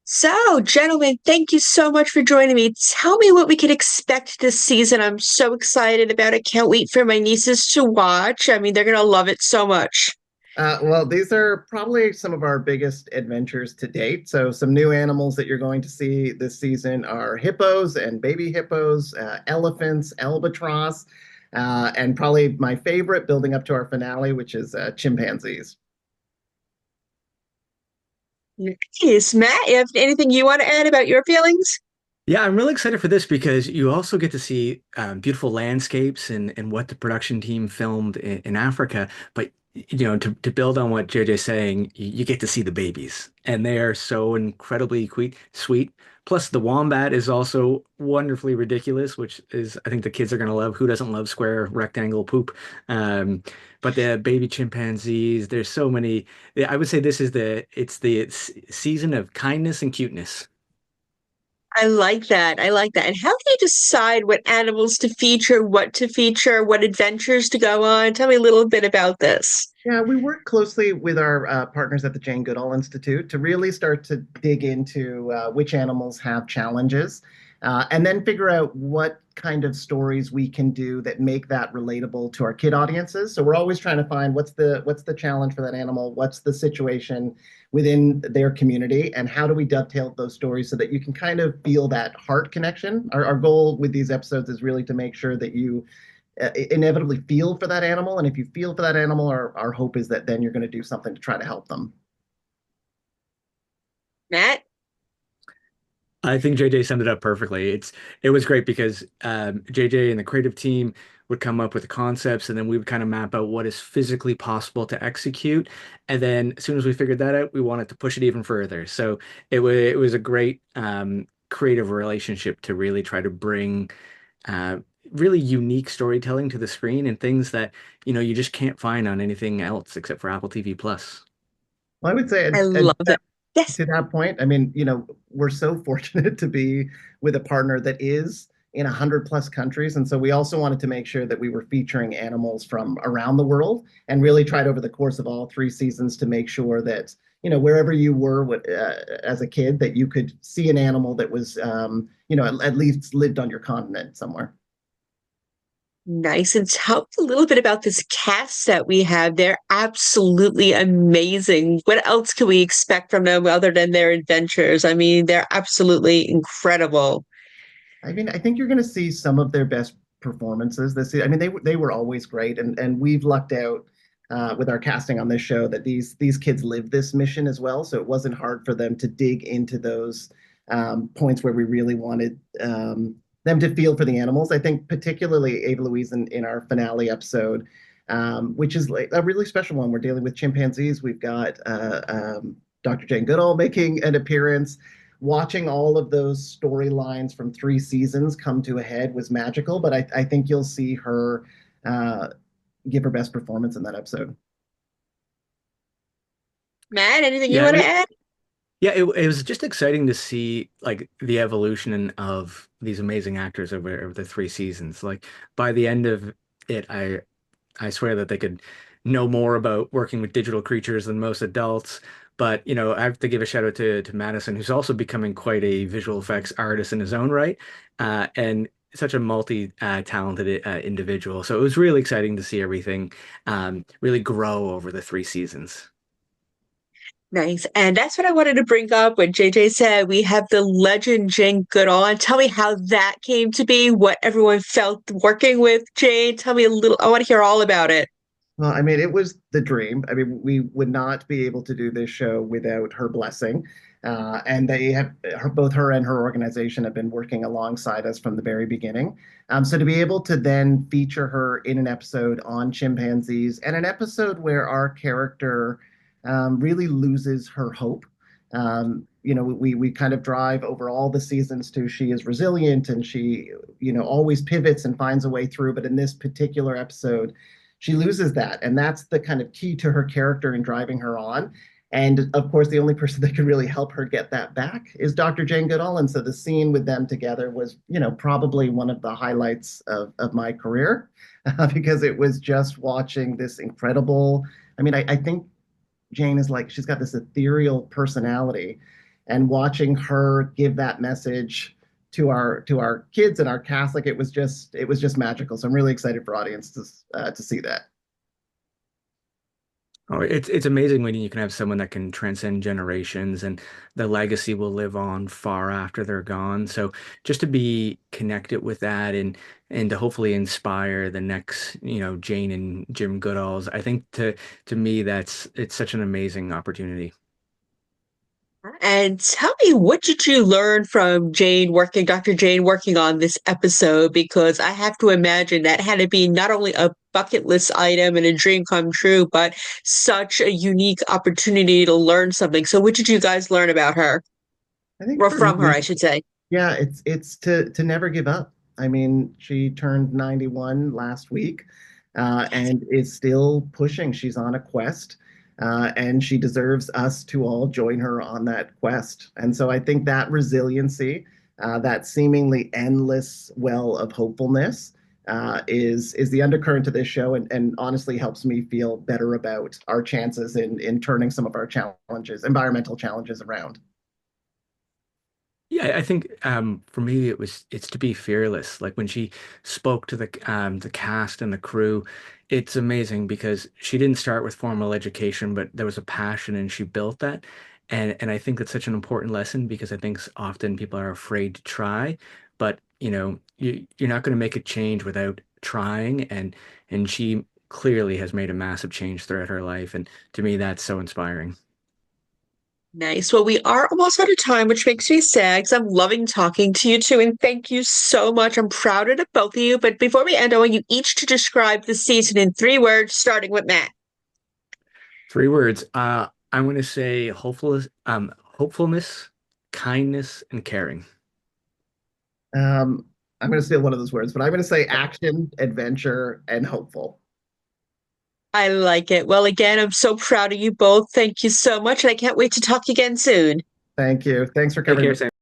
So, gentlemen, thank you so much for joining me. Tell me what we can expect this season. I'm so excited about it. Can't wait for my nieces to watch. I mean, they're going to love it so much. Well, these are probably some of our biggest adventures to date. So, some new animals that you're going to see this season are hippos and baby hippos, elephants, albatross, and probably my favorite, building up to our finale, which is chimpanzees. Nice. Matt, you have anything you want to add about your feelings? Yeah, I'm really excited for this because you also get to see beautiful landscapes and what the production team filmed in Africa. But to build on what JJ's saying, you get to see the babies, and they are so incredibly sweet. Plus, the wombat is also wonderfully ridiculous, which is I think the kids are gonna love. Who doesn't love square rectangle poop? Um, but the baby chimpanzees, there's so many. I would say this is the season of kindness and cuteness. I like that. I like that. And how do you decide what animals to feature, what adventures to go on? Tell me a little bit about this. Yeah, we work closely with our partners at the Jane Goodall Institute to really start to dig into which animals have challenges, and then figure out what kind of stories we can do that make that relatable to our kid audiences. So we're always trying to find what's the challenge for that animal, what's the situation within their community, and how do we dovetail those stories so that you can kind of feel that heart connection. Our goal with these episodes is really to make sure that you inevitably feel for that animal. And if you feel for that animal, our hope is that then you're going to do something to try to help them. Matt? I think JJ summed it up perfectly. it was great because JJ and the creative team would come up with the concepts, and then we would kind of map out what is physically possible to execute. And then as soon as we figured that out, we wanted to push it even further. So it was a great creative relationship to really try to bring uh, really unique storytelling to the screen and things that you just can't find on anything else except for Apple TV Plus. Well, I would say, I love that. Yes. to that point, I mean, we're so fortunate to be with a partner that is in 100 plus countries. And so we also wanted to make sure that we were featuring animals from around the world and really tried over the course of all three seasons to make sure that, wherever you were as a kid, that you could see an animal that was, at least lived on your continent somewhere. Nice. And tell me a little bit about this cast that we have. They're absolutely amazing. What else can we expect from them other than their adventures? I mean, they're absolutely incredible. I mean, I think you're going to see some of their best performances this year. I mean, they were always great, and we've lucked out with our casting on this show that these kids live this mission as well. So it wasn't hard for them to dig into those points where we really wanted them to feel for the animals. I think particularly Ava Louise in our finale episode, which is like a really special one. We're dealing with chimpanzees. We've got Dr. Jane Goodall making an appearance. Watching all of those storylines from three seasons come to a head was magical, but I think you'll see her uh, give her best performance in that episode. Matt, anything you Yeah, want to add? it was just exciting to see like the evolution of these amazing actors over the three seasons. Like by the end of it, I swear that they could know more about working with digital creatures than most adults. But I have to give a shout out to Madison, who's also becoming quite a visual effects artist in his own right, and such a multi-talented individual. So it was really exciting to see everything really grow over the three seasons. Nice. And that's what I wanted to bring up when JJ said we have the legend Jane Goodall. And tell me how that came to be, what everyone felt working with Jane. Tell me a little, I want to hear all about it. Well, I mean, it was the dream. I mean, we would not be able to do this show without her blessing. And they have both her and her organization have been working alongside us from the very beginning. So to be able to then feature her in an episode on chimpanzees and an episode where our character really loses her hope. We kind of drive over all the seasons to she is resilient and she, always pivots and finds a way through. But in this particular episode, she loses that. And that's the kind of key to her character and driving her on. And of course, the only person that could really help her get that back is Dr. Jane Goodall. And so the scene with them together was, probably one of the highlights of my career because it was just watching this incredible. I mean, I think Jane is like, she's got this ethereal personality. and watching her give that message to our kids and our cast, like it was just magical. So I'm really excited for audiences to see that. Oh, it's amazing when you can have someone that can transcend generations and the legacy will live on far after they're gone. So just to be connected with that and to hopefully inspire the next, Jane and Jim Goodalls, I think to me it's such an amazing opportunity. And tell me, what did you learn from Dr. Jane working on this episode? Because I have to imagine that had to be not only a bucket list item and a dream come true, but such a unique opportunity to learn something. So, what did you guys learn about her? I think Or for from her, me, I should say. yeah, it's to never give up. I mean, she turned 91 last week, and is still pushing. She's on a quest, and she deserves us to all join her on that quest. And so I think that resiliency, that seemingly endless well of hopefulness, is the undercurrent to this show, and honestly helps me feel better about our chances in turning some of our challenges, environmental challenges, around. Yeah, I think for me it's to be fearless. Like when she spoke to the cast and the crew, it's amazing because she didn't start with formal education, but there was a passion and she built that. And I think that's such an important lesson because I think often people are afraid to try, but you're not going to make a change without trying and she clearly has made a massive change throughout her life and to me that's so inspiring. Nice. Well, we are almost out of time, which makes me sad because I'm loving talking to you two. And thank you so much. I'm proud of the both of you. But before we end, I want you each to describe the season in 3 words, starting with Matt. 3 words. I'm going to say hopefulness, kindness, and caring. I'm going to steal one of those words, but I'm going to say action, adventure, and hopeful. I like it. Well, again, I'm so proud of you both. Thank you so much. And I can't wait to talk again soon. Thank you. Thanks for Take covering care, the Sam.